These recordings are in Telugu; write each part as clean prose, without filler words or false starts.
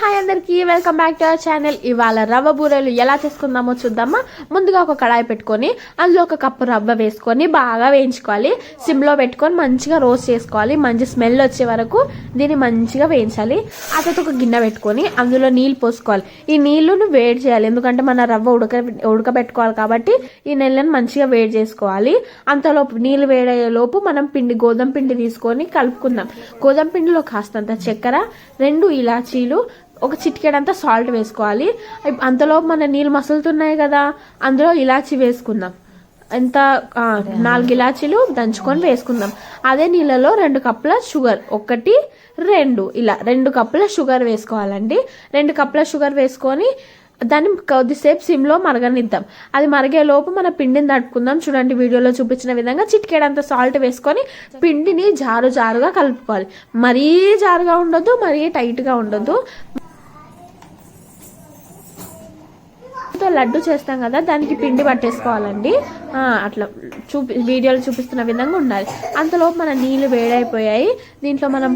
హాయ్ అందరికి welcome back to our channel. ఇవాళ రవ్వ బూరెలు ఎలా చేసుకుందామో చూద్దామా. ముందుగా ఒక కడాయి పెట్టుకొని అందులో ఒక కప్పు రవ్వ వేసుకొని బాగా వేయించుకోవాలి. సిమ్లో పెట్టుకొని మంచిగా రోస్ట్ చేసుకోవాలి. మంచి స్మెల్ వచ్చే వరకు దీన్ని మంచిగా వేయించాలి. ఆ తర్వాత ఒక గిన్నె పెట్టుకొని అందులో నీళ్ళు పోసుకోవాలి. ఈ నీళ్ళను వేడి చేయాలి, ఎందుకంటే మన రవ్వ ఉడకబెట్టుకోవాలి కాబట్టి ఈ నీళ్ళని మంచిగా వేడి చేసుకోవాలి. అంతలోపు నీళ్ళు వేడయ్యే లోపు మనం గోధుమ పిండి తీసుకొని కలుపుకుందాం. గోధుమ పిండిలో కాస్తంత చక్కెర, 2 ఇలాచీలు, ఒక చిటికెడంతా సాల్ట్ వేసుకోవాలి. అంతలో మన నీళ్ళు మసులుతున్నాయి కదా, అందులో ఇలాచీ వేసుకుందాం. ఎంత 4 ఇలాచీలు దంచుకొని వేసుకుందాం. అదే నీళ్ళలో 2 కప్పుల షుగర్, 1 2 ఇలా 2 కప్పుల షుగర్ వేసుకోవాలండి. 2 కప్పుల షుగర్ వేసుకొని దాన్ని కొద్దిసేపు సిమ్లో మరగనిద్దాం. అది మరిగే లోపు మన పిండిని తడుపుకుందాం. చూడండి, వీడియోలో చూపించిన విధంగా చిటికెడంత సాల్ట్ వేసుకొని పిండిని జారుగా కలుపుకోవాలి. మరీ జారుగా ఉండొద్దు, మరీ టైట్గా ఉండొద్దు. లడ్డు చేస్తాం కదా, దానికి పిండి పట్టేసుకోవాలండి. అట్లా వీడియోలో చూపిస్తున్న విధంగా ఉండాలి. అంతలోపు మన నీళ్ళు వేడైపోయాయి. దీంట్లో మనం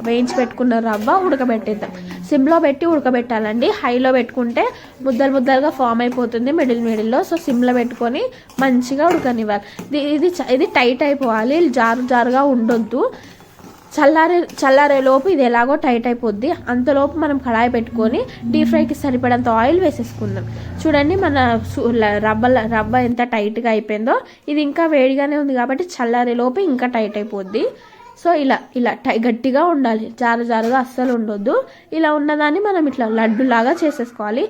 వేయించి పెట్టుకున్న రవ్వ ఉడకబెట్టేద్దాం. సిమ్లో పెట్టి ఉడకబెట్టాలండి. హైలో పెట్టుకుంటే ముద్దలుగా ఫామ్ అయిపోతుంది మిడిల్లో. సో సిమ్లో పెట్టుకొని మంచిగా ఉడకనివ్వాలి. ఇది టైట్ అయిపోవాలి, జారుగా ఉండొద్దు. చల్లారే లోపు ఇది ఎలాగో టైట్ అయిపోద్ది. అంతలోపు మనం కడాయి పెట్టుకొని డీప్ ఫ్రైకి సరిపడంత ఆయిల్ వేసేసుకుందాం. చూడండి, మన రవ్వ ఎంత టైట్గా అయిపోయిందో. ఇది ఇంకా వేడిగానే ఉంది కాబట్టి చల్లారే లోపు ఇంకా టైట్ అయిపోద్ది. సో ఇలా గట్టిగా ఉండాలి, జారుగా అస్సలు ఉండొద్దు. ఇలా ఉన్నదాన్ని మనం ఇట్లా లడ్డులాగా చేసేసుకోవాలి.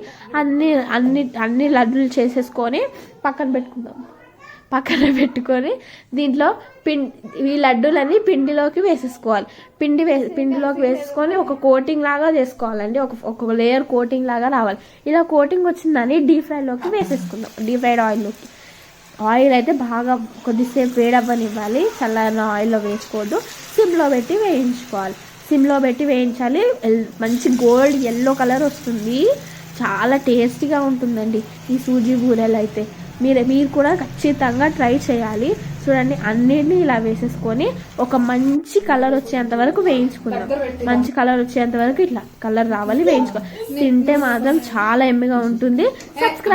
అన్ని లడ్డులు చేసేసుకొని పక్కన పెట్టుకొని దీంట్లో ఈ లడ్డూలన్నీ పిండిలోకి వేసేసుకోవాలి. పిండిలోకి వేసేసుకొని ఒక కోటింగ్ లాగా చేసుకోవాలండి. ఒక లేయర్ కోటింగ్ లాగా రావాలి. ఇలా కోటింగ్ వచ్చిందని డీప్ ఫ్రైలోకి వేసేసుకుందాం. డీప్ ఫ్రైడ్ ఆయిల్ అయితే బాగా కొద్దిసేపు వేడవ్వనివ్వాలి. చల్లారిన ఆయిల్లో వేసుకోవద్దు. సిమ్లో పెట్టి వేయించాలి. మంచి గోల్డ్ ఎల్లో కలర్ వస్తుంది. చాలా టేస్టీగా ఉంటుందండి ఈ సూజీ బూరెలు అయితే. మీరు కూడా ఖచ్చితంగా ట్రై చేయాలి. చూడండి, అన్నిటిని ఇలా వేసేసుకొని ఒక మంచి కలర్ వచ్చేంత వరకు వేయించుకుందాం. మంచి కలర్ వచ్చేంత వరకు ఇట్లా కలర్ రావాలి, వేయించుకోవాలి. తింటే మాత్రం చాలా ఎమ్మిగా ఉంటుంది. సబ్స్క్రైబ్